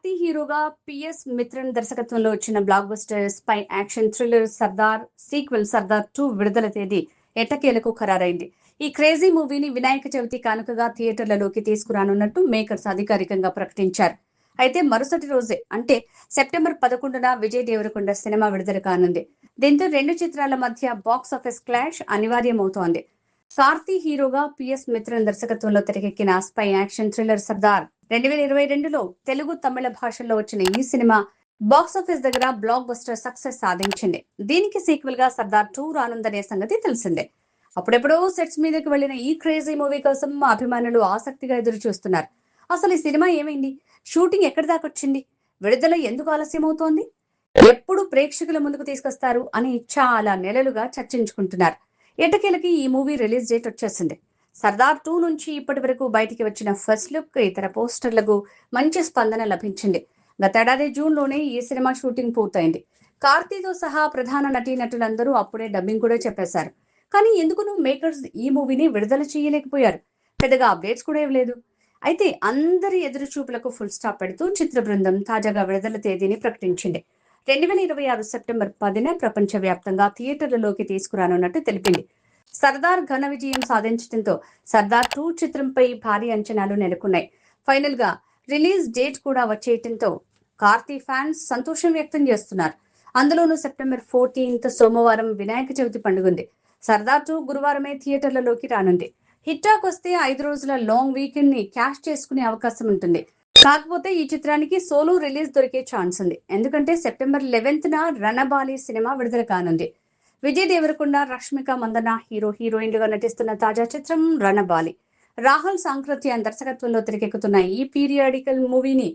కార్తీ హీరోగా పిఎస్ మిత్రన్ దర్శకత్వంలో వచ్చిన block buster spy action thriller Sardar sequel Sardar 2 విడుదల తేదీ ఎట్టకేలకు ఖరారైంది. ఈ క్రేజీ మూవీని వినాయక చవితి కానుకగా థియేటర్లలోకి తీసుకురానున్నట్టు మేకర్స్ అధికారికంగా ప్రకటించారు. అయితే మరుసటి రోజే అంటే సెప్టెంబర్ 11న విజయ్ దేవరకొండ సినిమా విడుదల కానుంది. దీంతో రెండు చిత్రాల మధ్య బాక్స్ ఆఫీస్ క్లాష్ అనివార్యమవుతోంది. కార్తీ హీరోగా పిఎస్ మిత్రన్ దర్శకత్వంలో తెరకెక్కిన స్పై యాక్షన్ థ్రిల్లర్ సర్దార్ 2022లో తెలుగు, తమిళ భాషల్లో వచ్చిన ఈ సినిమా బాక్సాఫీస్ దగ్గర బ్లాక్ బస్టర్ సక్సెస్ సాధించింది. దీనికి సీక్వెల్ గా సర్దార్ 2 రానుందనే సంగతి తెలిసిందే. అప్పుడెప్పుడో సెట్స్ మీదకి వెళ్లిన ఈ క్రేజీ మూవీ కోసం అభిమానులు ఆసక్తిగా ఎదురు చూస్తున్నారు. అసలు ఈ సినిమా ఏమైంది? షూటింగ్ ఎక్కడి దాకొచ్చింది? విడుదల ఎందుకు ఆలస్యం అవుతోంది? ఎప్పుడు ప్రేక్షకుల ముందుకు తీసుకొస్తారు అని చాలా నెలలుగా చర్చించుకుంటున్నారు. ఎట్టకేలకి ఈ మూవీ రిలీజ్ డేట్ వచ్చేసింది. సర్దార్ 2 నుంచి ఇప్పటి వరకు బయటికి వచ్చిన ఫస్ట్ లుక్, ఇతర పోస్టర్లకు మంచి స్పందన లభించింది. గతేడాది జూన్లోనే ఈ సినిమా షూటింగ్ పూర్తయింది. కార్తీతో సహా ప్రధాన నటీనటులందరూ అప్పుడే డబ్బింగ్ కూడా చెప్పేశారు. కానీ ఎందుకునో మేకర్స్ ఈ మూవీని విడుదల చేయలేకపోయారు. పెద్దగా అప్డేట్స్ కూడా ఇవ్వలేదు. అయితే అందరి ఎదురు చూపులకు ఫుల్ స్టాప్ పెడుతూ చిత్ర బృందం తాజాగా విడుదల తేదీని ప్రకటించింది. 2026 సెప్టెంబర్ 10న ప్రపంచవ్యాప్తంగా థియేటర్లలోకి తీసుకురానున్నట్టు తెలిపింది. సర్దార్ ఘన విజయం సాధించడంతో సర్దార్ 2 చిత్రంపై భారీ అంచనాలు నెలకొన్నాయి. ఫైనల్ గా రిలీజ్ డేట్ కూడా వచ్చేయటంతో కార్తీ ఫ్యాన్స్ సంతోషం వ్యక్తం చేస్తున్నారు. అందులోనూ సెప్టెంబర్ 14th సోమవారం వినాయక చవితి పండుగుంది. సర్దార్ 2 గురువారమే థియేటర్లలోకి రానుంది. హిట్టాక్ వస్తే 5 రోజుల లాంగ్ వీకెండ్ ని క్యాష్ చేసుకునే అవకాశం ఉంటుంది. కాకపోతే ఈ చిత్రానికి సోలో రిలీజ్ దొరికే ఛాన్స్ ఉంది. ఎందుకంటే సెప్టెంబర్ 11న రణబాలి సినిమా విడుదల కానుంది. విజయ్ దేవరకొండ, రష్మిక మందన హీరోయిన్లుగా నటిస్తున్న తాజా చిత్రం రణబాలి. రాహుల్ సాంక్రత్యాన్ దర్శకత్వంలో తెరకెక్కుతున్న ఈ పీరియాడికల్ మూవీని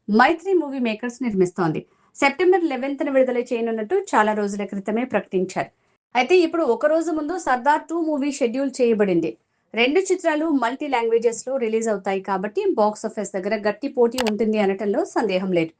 మైత్రి మూవీ మేకర్స్ నిర్మిస్తోంది. సెప్టెంబర్ 11న విడుదల చేయనున్నట్టు చాలా రోజుల క్రితమే ప్రకటించారు. అయితే ఇప్పుడు ఒక రోజు ముందు సర్దార్ 2 మూవీ షెడ్యూల్ చేయబడింది. రెండు చిత్రాలు మల్టీ లాంగ్వేజెస్ లో రిలీజ్ అవుతాయి కాబట్టి బాక్స్ ఆఫీస్ దగ్గర గట్టి పోటీ ఉంటుంది అనటంలో సందేహం లేదు.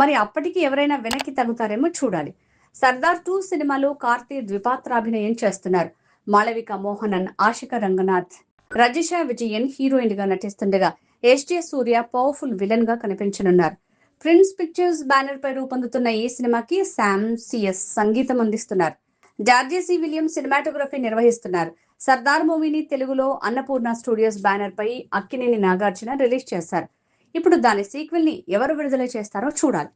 మరి అప్పటికి ఎవరైనా వెనక్కి తగ్గుతారేమో చూడాలి. సర్దార్ 2 సినిమాలో కార్తీ ద్విపాత్రాభినయం చేస్తున్నారు. మాళవిక మోహనన్, ఆశిక రంగనాథ్, రజిషా విజయన్ హీరోయిన్ గా నటిస్తుండగా ఎస్జే సూర్య పవర్ఫుల్ విలన్ గా కనిపించనున్నారు. ప్రిన్స్ పిక్చర్స్ బ్యానర్ పై రూపొందుతున్న ఈ సినిమాకి శామ్ సిఎస్ సంగీతం అందిస్తున్నారు. జార్జెసి విలియమ్స్ సినిమాటోగ్రఫీ నిర్వహిస్తున్నారు. సర్దార్ మూవీని తెలుగులో అన్నపూర్ణ స్టూడియోస్ బ్యానర్ పై అక్కినేని నాగార్జున రిలీజ్ చేశారు. ఇప్పుడు దాని సీక్వెల్ ని ఎవరు విడుదల చేస్తారో చూడాలి.